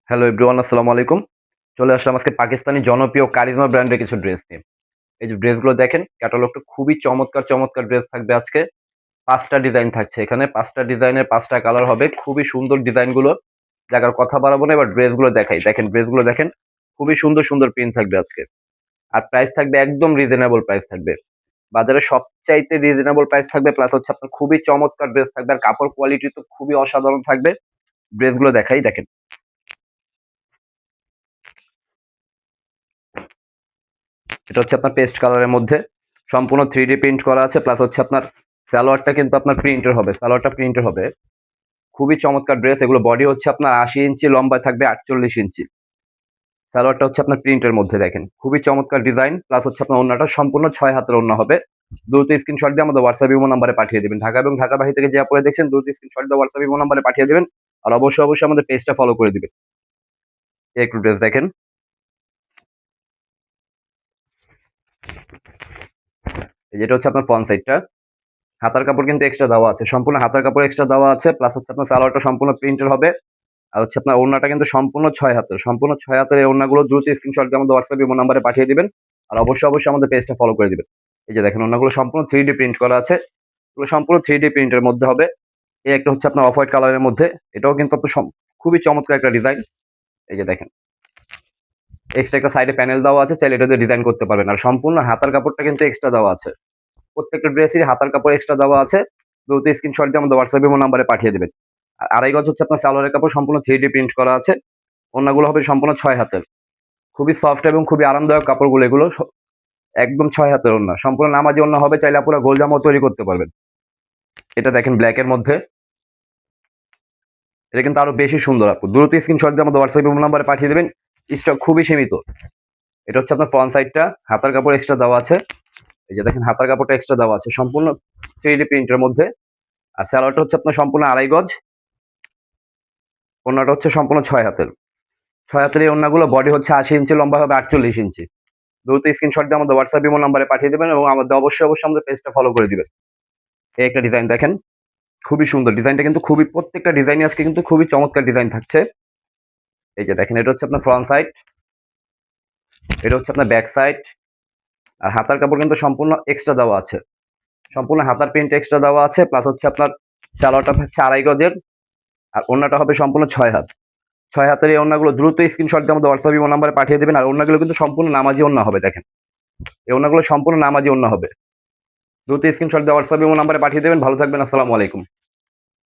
Hello everyone, আসসালামু আলাইকুম। চলে আসলাম আজকে পাকিস্তানি জনপ্রিয় কারিজমা ব্র্যান্ডের কিছু ড্রেস নিয়ে। এই যে ড্রেসগুলো দেখেন, ক্যাটালগটা খুবই চমৎকার চমৎকার ড্রেস থাকবে আজকে। ৫ টা ডিজাইন থাকছে এখানে। ৫ টা ডিজাইনের ৫ টা কালার হবে। খুবই সুন্দর ডিজাইনগুলো। জায়গার কথা বাড়াবো না, এবার ড্রেসগুলো দেখাই। দেখেন ড্রেসগুলো দেখেন। খুবই সুন্দর সুন্দর প্রিন্ট থাকবে আজকে। আর প্রাইস থাকবে একদম রিজনেবল প্রাইস থাকবে। বাজারে সবচাইতে রিজনেবল প্রাইস থাকবে, প্লাস হচ্ছে আপনার খুবই চমৎকার ড্রেস থাকবে। আর কাপড় কোয়ালিটি তো খুবই অসাধারণ থাকবে। ড্রেসগুলো দেখাই, দেখেন। এটা হচ্ছে আপনার পেস্ট কালারের মধ্যে সম্পূর্ণ 3D প্রিন্ট করা আছে, প্লাস হচ্ছে আপনার সালোয়ারটা কিন্তু আপনার প্রিন্টের হবে, সালোয়ারটা প্রিন্টের হবে। খুবই চমৎকার ড্রেস। এগুলো বডি হচ্ছে আপনার ৮০ ইঞ্চি, লম্বা থাকবে ৪৮ ইঞ্চি। সালোয়ারটা হচ্ছে আপনার প্রিন্টের মধ্যে, দেখেন খুবই চমৎকার ডিজাইন। প্লাস হচ্ছে আপনার ওন্নাটা সম্পূর্ণ ৬ হাতের ওন্না হবে। দ্রুত স্ক্রিনশট দিয়ে আমাদের হোয়াটসঅ্যাপ ইমো নাম্বারে পাঠিয়ে দিবেন। ঢাকা এবং ঢাকা বাহির থেকে যে আপনারা দেখছেন, দ্রুত স্ক্রিনশট দিয়ে হোয়াটসঅ্যাপ ইমো নাম্বারে পাঠিয়ে দিবেন। আর অবশ্যই অবশ্যই আমাদের পেজটা ফলো করে দিবেন। এই একটু ড্রেস দেখেন। যেটা হচ্ছে আপনার ফ্রন্ট সাইডটা। হাতার কাপড় কিন্তু এক্সট্রা দেওয়া আছে, সম্পূর্ণ হাতার কাপড় এক্সট্রা দেওয়া আছে। প্লাস হচ্ছে আপনার সালোয়ারটা সম্পূর্ণ প্রিন্টের হবে। আর হচ্ছে আপনার ওড়নাটা কিন্তু সম্পূর্ণ ৬ হাতের, সম্পূর্ণ ৬ হাতের এই ওড়নাগুলো দ্রুত স্ক্রিনশট দিয়ে আমাদের হোয়াটসঅ্যাপ ইমো নাম্বারে পাঠিয়ে দিবেন। আর অবশ্যই অবশ্যই আমাদের পেজটা ফলো করে দিবেন। এই যে দেখেন, ওড়নাগুলো সম্পূর্ণ 3D প্রিন্ট করা আছে। এগুলো সম্পূর্ণ 3D প্রিন্টের মধ্যে হবে। এই একটা হচ্ছে আপনার অফ হোয়াইট কালারের মধ্যে। এটাও কিন্তু আপনার খুবই চমৎকার একটা ডিজাইন। এই যে দেখেন, এক্সট্রা একটা সাইডে প্যানেল দেওয়া আছে, চাইলে এটা দিয়ে ডিজাইন করতে পারবেন। আর সম্পূর্ণ হাতার কাপড়টা কিন্তু এক্সট্রা দেওয়া আছে। প্রত্যেকটা ড্রেসেরই হাতার কাপড় এক্সট্রা দেওয়া আছে। দ্রুত স্ক্রিনশট দিয়ে আমাদের হোয়াটসঅ্যাপ ইমো নাম্বারে পাঠিয়ে দিবেন। আর আড়াই গজ হচ্ছে আপনার সালোয়ারের কাপড়, সম্পূর্ণ 3D প্রিন্ট করা আছে। ওড়নাগুলো হবে সম্পূর্ণ ৬ হাতের। খুবই সফট এবং খুবই আরামদায়ক কাপড়গুলো এগুলো। একদম ৬ হাতের ওড়না, সম্পূর্ণ নামাজি ওড়না হবে। চাইলে আপনারা গোল জামাও তৈরি করতে পারবেন। এটা দেখেন ব্ল্যাক এর মধ্যে। এটা কিন্তু আরো বেশি সুন্দর। আপু দ্রুত স্ক্রিনশট দিয়ে আমাদের হোয়াটসঅ্যাপ নাম্বারে পাঠিয়ে দেবেন। স্টক খুবই সীমিত। এটা হচ্ছে আপনার ফ্রন্ট সাইডটা। হাতার কাপড় এক্সট্রা দেওয়া আছে। এই যে দেখেন, হাতার কাপড়টা এক্সট্রা দেওয়া আছে সম্পূর্ণ 3D প্রিন্টের মধ্যে। আর সালোয়ারটা হচ্ছে আপনার সম্পূর্ণ আড়াই গজ। ওড়নাটা হচ্ছে সম্পূর্ণ ৬ হাতের। ৬ হাতের এই ওড়নাগুলো বডি হচ্ছে ৮০ ইঞ্চি, লম্বা হবে ৪৮ ইঞ্চি। দ্রুত স্ক্রিনশট দিয়ে আমাদের হোয়াটসঅ্যাপ ইমো নাম্বারে পাঠিয়ে দেবেন এবং আমাদের অবশ্যই অবশ্যই আমাদের পেজটা ফলো করে দিবেন। এই একটা ডিজাইন দেখেন, খুবই সুন্দর ডিজাইনটা, কিন্তু খুবই প্রত্যেকটা ডিজাইনই আজকে কিন্তু খুবই চমৎকার ডিজাইন থাকছে। এই যে দেখেন, এটা হচ্ছে আপনার ফ্রন্ট সাইড, এটা হচ্ছে আপনার ব্যাক সাইড। আর হাতার কাপড় কিন্তু সম্পূর্ণ এক্সট্রা দেওয়া আছে, সম্পূর্ণ হাতার প্রিন্ট এক্সট্রা দেওয়া আছে। প্লাস হচ্ছে আপনার সালোয়ারটা থাকছে আড়াই গজের। আর ওড়নাটা হবে সম্পূর্ণ ৬ হাত। ৬ হাতের এই ওড়নাগুলো দ্রুত স্ক্রিনশট দিয়ে আমাদের হোয়াটসঅ্যাপ ইমো নাম্বারে পাঠিয়ে দেবেন। আর ওড়নাগুলো কিন্তু সম্পূর্ণ নামাজি ওড়না হবে, দেখেন এই ওড়নাগুলো সম্পূর্ণ নামাজি ওড়না হবে। দ্রুত স্ক্রিনশট দিয়ে হোয়াটসঅ্যাপ ইমো নাম্বারে পাঠিয়ে দেবেন। ভালো থাকবেন, আসসালামু আলাইকুম।